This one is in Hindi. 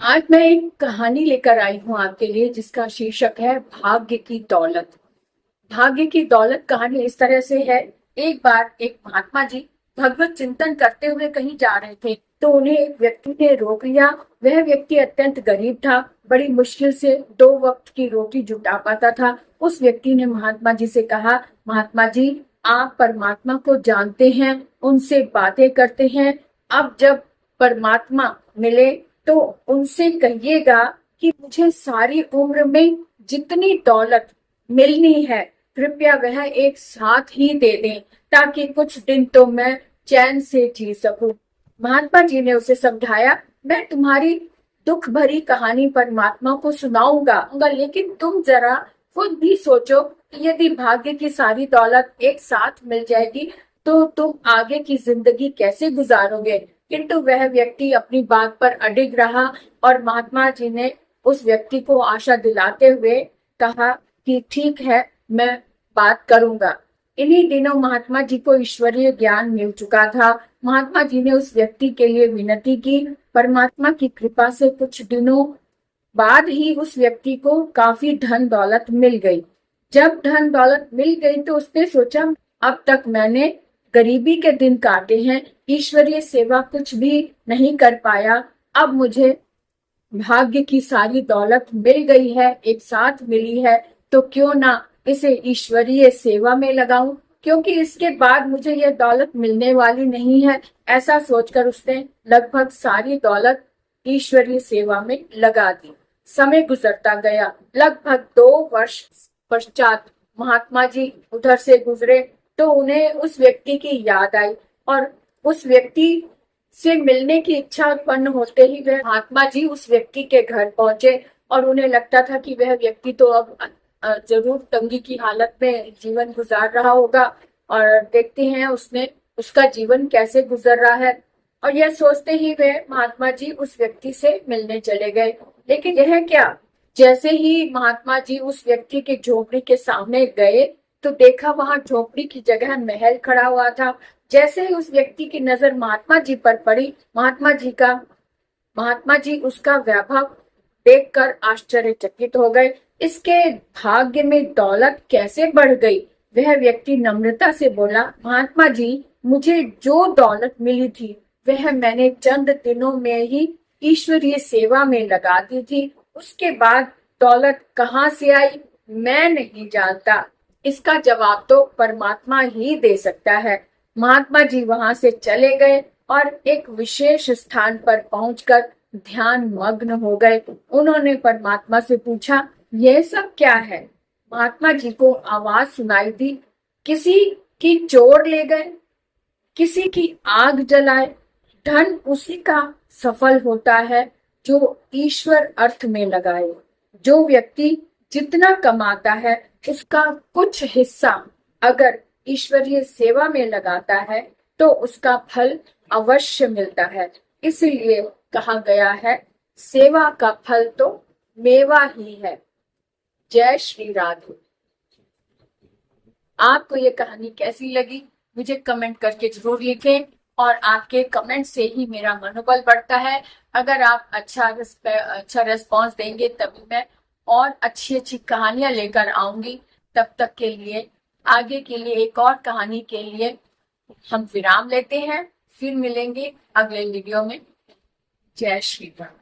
आज मैं एक कहानी लेकर आई हूँ आपके लिए जिसका शीर्षक है भाग्य की दौलत। भाग्य की दौलत कहानी इस तरह से है। एक बार एक महात्मा जी भगवत चिंतन करते हुए कहीं जा रहे थे तो उन्हें एक व्यक्ति ने रोक लिया। वह व्यक्ति अत्यंत गरीब था, बड़ी मुश्किल से 2 वक्त की रोटी जुटा पाता था। उस व्यक्ति ने महात्मा जी से कहा, महात्मा जी, आप परमात्मा को जानते हैं, उनसे बातें करते हैं। अब जब परमात्मा मिले तो उनसे कहिएगा कि मुझे सारी उम्र में जितनी दौलत मिलनी है कृपया वह एक साथ ही दे दें, ताकि कुछ दिन तो मैं चैन से जी सकूं। महात्मा जी ने उसे समझाया, मैं तुम्हारी दुख भरी कहानी परमात्मा को सुनाऊंगा, लेकिन तुम जरा खुद भी सोचो कि यदि भाग्य की सारी दौलत एक साथ मिल जाएगी तो तुम आगे की जिंदगी कैसे गुजारोगे। किंतु वह व्यक्ति अपनी बात पर अडिग रहा और महात्मा जी ने उस व्यक्ति को आशा दिलाते हुए कहा कि ठीक है, मैं बात करूंगा। इन्हीं दिनों महात्मा जी को ईश्वरीय ज्ञान मिल चुका था। महात्मा जी ने उस व्यक्ति के लिए विनती की। परमात्मा की कृपा से कुछ दिनों बाद ही उस व्यक्ति को काफी धन दौलत मिल गई। जब धन दौलत मिल गई तो उसने सोचा, अब तक मैंने गरीबी के दिन काटे हैं, ईश्वरीय सेवा कुछ भी नहीं कर पाया। अब मुझे भाग्य की सारी दौलत मिल गई है, एक साथ मिली है, तो क्यों ना इसे ईश्वरीय सेवा में लगाऊं, क्योंकि इसके बाद मुझे यह दौलत मिलने वाली नहीं है। ऐसा सोचकर उसने लगभग सारी दौलत ईश्वरीय सेवा में लगा दी। समय गुजरता गया। लगभग 2 वर्ष पश्चात महात्मा जी उधर से गुजरे तो उन्हें उस व्यक्ति की याद आई और उस व्यक्ति से मिलने की इच्छा उत्पन्न होते ही वह महात्मा जी उस व्यक्ति के घर पहुंचे और उन्हें लगता था कि वह व्यक्ति तो अब जरूर तंगी की हालत में जीवन गुजार रहा होगा और देखते हैं उसने उसका जीवन कैसे गुजर रहा है। और यह सोचते ही वे महात्मा जी उस व्यक्ति से मिलने चले गए। लेकिन यह क्या, जैसे ही महात्मा जी उस व्यक्ति के झोपड़ी के सामने गए तो देखा वहां झोपड़ी की जगह महल खड़ा हुआ था। जैसे ही उस व्यक्ति की नजर महात्मा जी पर पड़ी, महात्मा जी उसका वैभव देखकर आश्चर्यचकित हो गए। इसके भाग्य में दौलत कैसे बढ़ गई। वह व्यक्ति नम्रता से बोला, महात्मा जी, मुझे जो दौलत मिली थी वह मैंने चंद दिनों में ही ईश्वरीय सेवा में लगा दी थी। उसके बाद दौलत कहाँ से आई मैं नहीं जानता, इसका जवाब तो परमात्मा ही दे सकता है। महात्मा जी वहां से चले गए और एक विशेष स्थान पर पहुंचकर ध्यान मग्न हो गए। उन्होंने परमात्मा से पूछा, यह सब क्या है। महात्मा जी को आवाज सुनाई दी, किसी की चोर ले गए, किसी की आग जलाए। धन उसी का सफल होता है जो ईश्वर अर्थ में लगाए। जो व्यक्ति जितना कमाता है उसका कुछ हिस्सा अगर ईश्वरीय सेवा में लगाता है तो उसका फल अवश्य मिलता है। इसलिए कहा गया है, सेवा का फल तो मेवा ही है। जय श्री राधे। आपको ये कहानी कैसी लगी मुझे कमेंट करके जरूर लिखें और आपके कमेंट से ही मेरा मनोबल बढ़ता है। अगर आप अच्छा रेस्पॉन्स देंगे तभी मैं और अच्छी अच्छी कहानियां लेकर आऊंगी। तब तक के लिए, आगे के लिए एक और कहानी के लिए हम विराम लेते हैं, फिर मिलेंगे अगले वीडियो में। जय श्री राम।